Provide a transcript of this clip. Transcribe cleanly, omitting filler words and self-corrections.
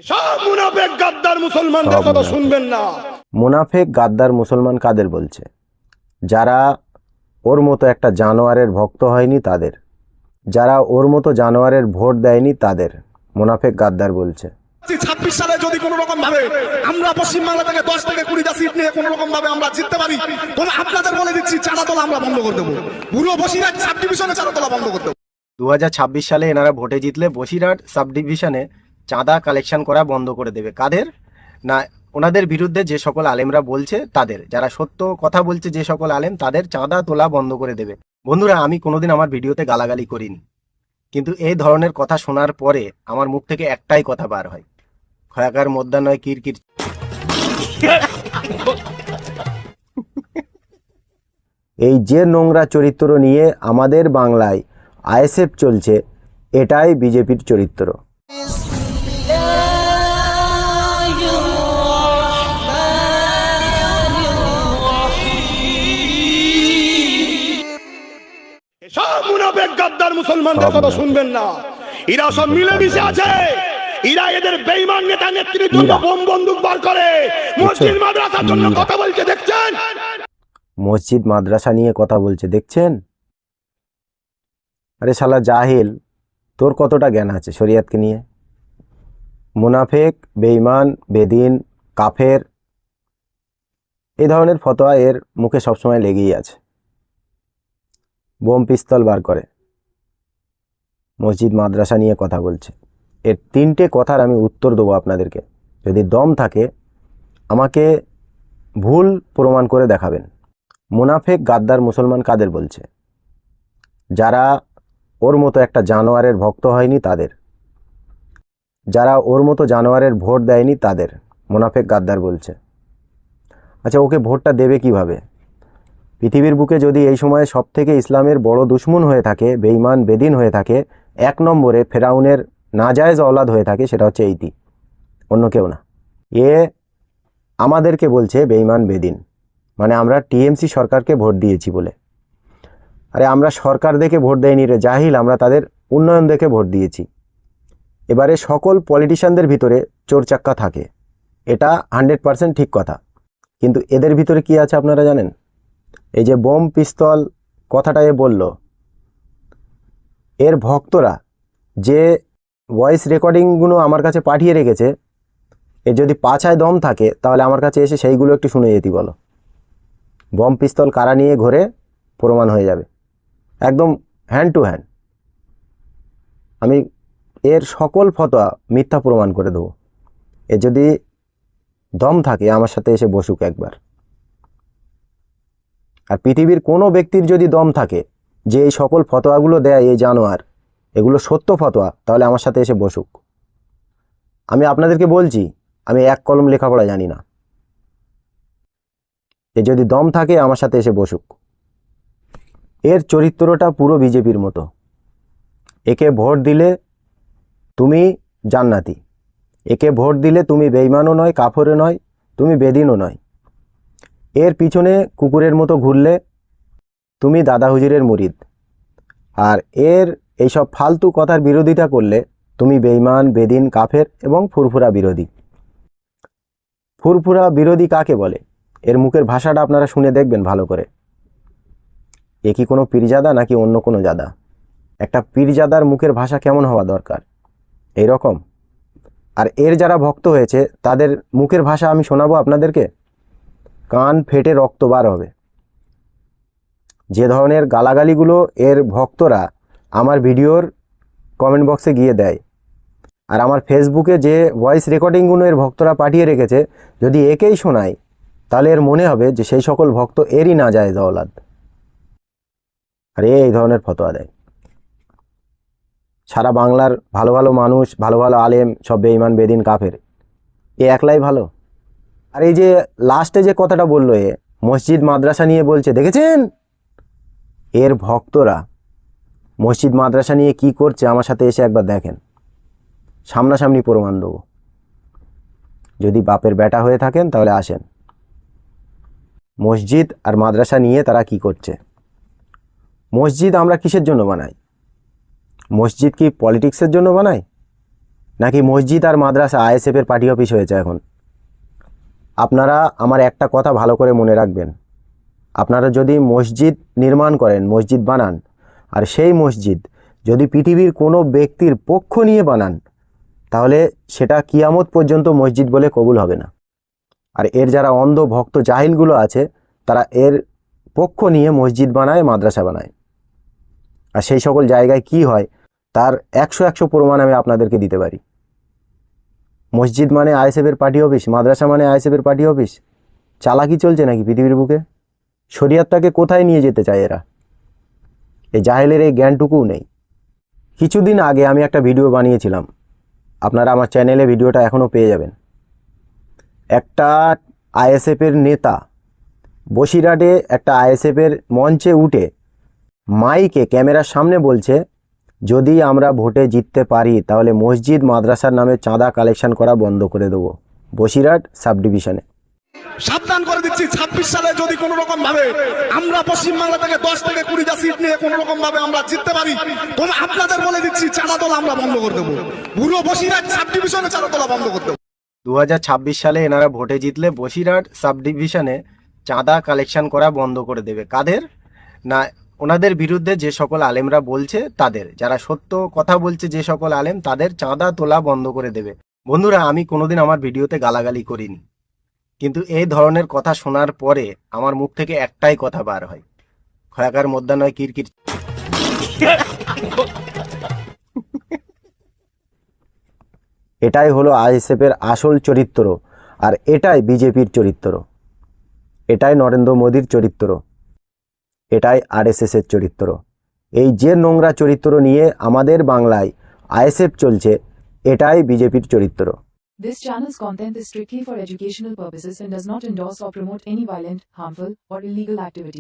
সব মুনাফিক গাদ্দার মুসলমানদের কথা শুনবেন না। মুনাফিক গাদ্দার মুসলমান কাদের বলছে? যারা ওর মতো একটা জানোয়ারের ভক্ত হয়নি তাদের, যারা ওর মতো জানোয়ারের ভোট দেয়নি তাদের মুনাফিক গাদ্দার বলছে। 26 সালে যদি কোন রকম ভাবে আমরা পশ্চিমবাংলা থেকে 10 থেকে 20টা সিট নিয়ে কোন রকম ভাবে আমরা জিততে পারি, তবে আপনাদের বলে দিচ্ছি চাঁদা তোলা আমরা বন্ধ করে দেবো। পুরো বসিরহাট সাব ডিভিশনে চাঁদা তোলা বন্ধ করে দেবো। 2026 সালে এনারা ভোটে জিতলে বসিরহাট সাব ডিভিশনে চাঁদা কালেকশন করা বন্ধ করে দেবে। কাদের? না, ওনাদের বিরুদ্ধে যে সকল আলেমরা বলছে তাদের, যারা সত্য কথা বলছে যে সকল আলেম, তাদের চাঁদা তোলা বন্ধ করে দেবে। বন্ধুরা, আমি কোনোদিন আমার ভিডিওতে গালাগালি করিনি, কিন্তু এই ধরনের কথা শোনার পরে আমার মুখ থেকে একটাই কথা বার হয়, খয়াকার মোদ্দা নয় কিরকির। এই যে নোংরা চরিত্র নিয়ে আমাদের বাংলায় আইএসএফ চলছে, এটাই বিজেপির চরিত্র। সব মুনাফিক গাদ্দার মুসলমানদের কথা শুনবেন না। এরা সব মিলেমিশে আছে। এরা এদের বেঈমান নেতা নেত্রীর জন্য বোম বন্দুক বার করে মসজিদ মাদ্রাসার জন্য কথা বলছে, দেখছেন? মসজিদ মাদ্রাসা নিয়ে কথা বলছে, দেখছেন? আরে শালা জাহিল, তোর কতটা জ্ঞান আছে শরিয়াতকে নিয়ে? মুনাফিক, বেঈমান, বেদিন, কাফের, এই ধরনের ফতোয়া এর মুখে সবসময় লেগেই আছে। বোম পিস্তল বার করে মসজিদ মাদ্রাসা নিয়ে কথা বলছে। এর 3টে কথার আমি উত্তর দেবো আপনাদেরকে। যদি দম থাকে আমাকে ভুল প্রমাণ করে দেখাবেন। মুনাফিক গাদ্দার মুসলমান কাদের বলছে? যারা ওর মতো একটা জানোয়ারের ভক্ত হয়নি তাদের, যারা ওর মতো জানোয়ারের ভোট দেয়নি তাদের মুনাফিক গাদ্দার বলছে। আচ্ছা, ওকে ভোটটা দেবে কিভাবে? পৃথিবীর বুকে যদি এই সময়ে সবথেকে ইসলামের বড় দুশমন হয়ে থাকে, বেঈমান বেদিন হয়ে থাকে, 1 নম্বরে ফেরাউনের নাজায়েজ औलाद হয়ে থাকে, সেটা হচ্ছে এইটি, অন্য কেউ না। এ আমাদেরকে বলছে বেঈমান বেদিন, মানে আমরা টিএমসি সরকারকে ভোট দিয়েছি বলে। আরে আমরা সরকার দেখে ভোট দেয়নি রে জাহিল, আমরা তাদের উন্নয়ন দেখে ভোট দিয়েছি। এবারে সকল পলিটিশিয়ানদের ভিতরে চোরচাক্কা থাকে, এটা 100% ঠিক কথা, কিন্তু এদের ভিতরে কি আছে আপনারা জানেন? এই যে বোম পিস্তল কথাটা এ বলল, এর ভক্তরা যে ভয়েস রেকর্ডিংগুলো আমার কাছে পাঠিয়ে রেখেছে, এর যদি পাছায় দম থাকে তাহলে আমার কাছে এসে সেইগুলো একটু শুনে যেতে বলো। বম পিস্তল কারা নিয়ে ঘোরে প্রমাণ হয়ে যাবে, একদম হ্যান্ড টু হ্যান্ড। আমি এর সকল ফতোয়া মিথ্যা প্রমাণ করে দেবো। এর যদি দম থাকে আমার সাথে এসে বসুক একবার। আর পৃথিবীর কোনো ব্যক্তির যদি দম থাকে যে এই সকল ফতোয়াগুলো দেয় এই জানোয়ার, এগুলো সত্য ফতোয়া, তাহলে আমার সাথে এসে বসুক। আমি আপনাদেরকে বলছি, আমি 1 কলম লেখাপড়া জানি না। এ যদি দম থাকে আমার সাথে এসে বসুক। এর চরিত্রটা পুরো বিজেপির মতো। একে ভোট দিলে তুমি জান্নাতি, একে ভোট দিলে তুমি বেঈমানও নয়, কাফেরও নয়, তুমি বেদিনও নয়। এর পিছনে কুকুরের মতো ঘুরলে তুমি দাদা হুজুরের মুরিদ। আর এর এইসব ফালতু কথার বিরোধিতা করলে তুমি বেঈমান, বেদিন, কাফের এবং ফুরফুরা বিরোধী। ফুরফুরা বিরোধী কাকে বলে? এর মুখের ভাষাটা আপনারা শুনে দেখবেন ভালো করে। এ কি কোনো পীরজাদা নাকি অন্য কোনো জাদা? একটা পীরজাদার মুখের ভাষা কেমন হওয়া দরকার? এই রকম। আর এর যারা ভক্ত হয়েছে তাদের মুখের ভাষা আমি শোনাবো আপনাদেরকে, কান ফেটে রক্ত বার হবে। যে ধরনের গালাগালিগুলো এর ভক্তরা আমার ভিডিওর কমেন্ট বক্সে গিয়ে দেয়, আর আমার ফেসবুকে যে ভয়েস রেকর্ডিংগুলো এর ভক্তরা পাঠিয়ে রেখেছে, যদি একেই শোনায় তাহলে এর মনে হবে যে সেই সকল ভক্ত এরই নাজায়েজ औलाद। আর এই ধরনের ফতোয়া দেয়। সারা বাংলার ভালো ভালো মানুষ, ভালো ভালো আলেম সব বেঈমান, বেদিন, কাফের, এ একলাই ভালো। আর এই যে লাস্টে যে কথাটা বললো, এ মসজিদ মাদ্রাসা নিয়ে বলছে, দেখেছেন? এর ভক্তরা মসজিদ মাদ্রাসা নিয়ে কি করছে আমার সাথে এসে একবার দেখেন, সামনাসামনি প্রমাণ দেবো। যদি বাপের বেটা হয়ে থাকেন তাহলে আসেন। মসজিদ আর মাদ্রাসা নিয়ে তারা কি করছে? মসজিদ আমরা কিসের জন্য বানাই? মসজিদ কি পলিটিক্সের জন্য বানাই? নাকি মসজিদ আর মাদ্রাসা আইএসএফের পার্টি অফিস হয়েছে এখন? আপনারা আমার একটা কথা ভালো করে মনে রাখবেন, আপনারা যদি মসজিদ নির্মাণ করেন, মসজিদ বানান, আর সেই মসজিদ যদি পৃথিবীর কোনো ব্যক্তির পক্ষ নিয়ে বানান, তাহলে সেটা কিয়ামত পর্যন্ত মসজিদ বলে কবুল হবে না। আর এর যারা অন্ধ ভক্ত জাহিলগুলো আছে, তারা এর পক্ষ নিয়ে মসজিদ বানায়, মাদ্রাসা বানায়। আর সেই সকল জায়গায় কি হয় তার 100 প্রমাণ আমি আপনাদেরকে দিতে পারি। মসজিদ মানে আইএসএফের পার্টি অফিস, মাদ্রাসা মানে আইএসএফের পার্টি অফিস। চালাকি চলছে নাকি পৃথিবীর বুকে? শরিয়তটাকে কোথায় নিয়ে যেতে চায় এরা? এই জাহেলের এই জ্ঞানটুকুও নেই। কিছুদিন আগে আমি একটা ভিডিও বানিয়েছিলাম, আপনারা আমার চ্যানেলে ভিডিওটা এখনও পেয়ে যাবেন। একটা আইএসএফের নেতা বসিরহাটে একটা আইএসএফের মঞ্চে উঠে মাইকে ক্যামেরার সামনে বলছে, যদি আমরা ভোটে জিততে পারি তাহলে মসজিদ মাদ্রাসার নামে চাঁদা কালেকশন করা বন্ধ করে দেবো বসিরহাট সাব ডিভিশনে। সাবধান করে দিচ্ছি, 26 সালে যদি কোন রকম ভাবে আমরা পশ্চিমবাংলা থেকে 10 থেকে 20টা সিট নিয়ে কোন রকম ভাবে আমরা জিততে পারি, তোমরা আপনাদের বলে দিচ্ছি চাঁদা তোলা আমরা বন্ধ করে দেবো। পুরো বসিরহাট সাব ডিভিশনে চাঁদা তোলা বন্ধ করে দেবো। 2026 সালে এনারা ভোটে জিতলে বসিরহাট সাব ডিভিশনে চাঁদা কালেকশন করা বন্ধ করে দেবে। কাদের? না, ওনাদের বিরুদ্ধে যে সকল আলেমরা বলছে তাদের, যারা সত্য কথা বলছে যে সকল আলেম, তাদের চাঁদা তোলা বন্ধ করে দেবে। বন্ধুরা, আমি কোনোদিন আমার ভিডিওতে গালাগালি করিনি, কিন্তু এই ধরনের কথা শোনার পরে আমার মুখ থেকে একটাই কথা বার হয়, খয়াকার মধ্যে নয় কিরকির। এটাই হলো আইএসএফের আসল চরিত্র, আর এটাই বিজেপির চরিত্র, এটাই নরেন্দ্র মোদীর চরিত্র, এটাই আরএসএস এর চরিত্র। এই যে নোংরা চরিত্র নিয়ে আমাদের বাংলায় আইএসএফ চলছে, এটাই বিজেপির চরিত্র। This channel's content is strictly for educational purposes and does not endorse or promote any violent, harmful, or illegal activity.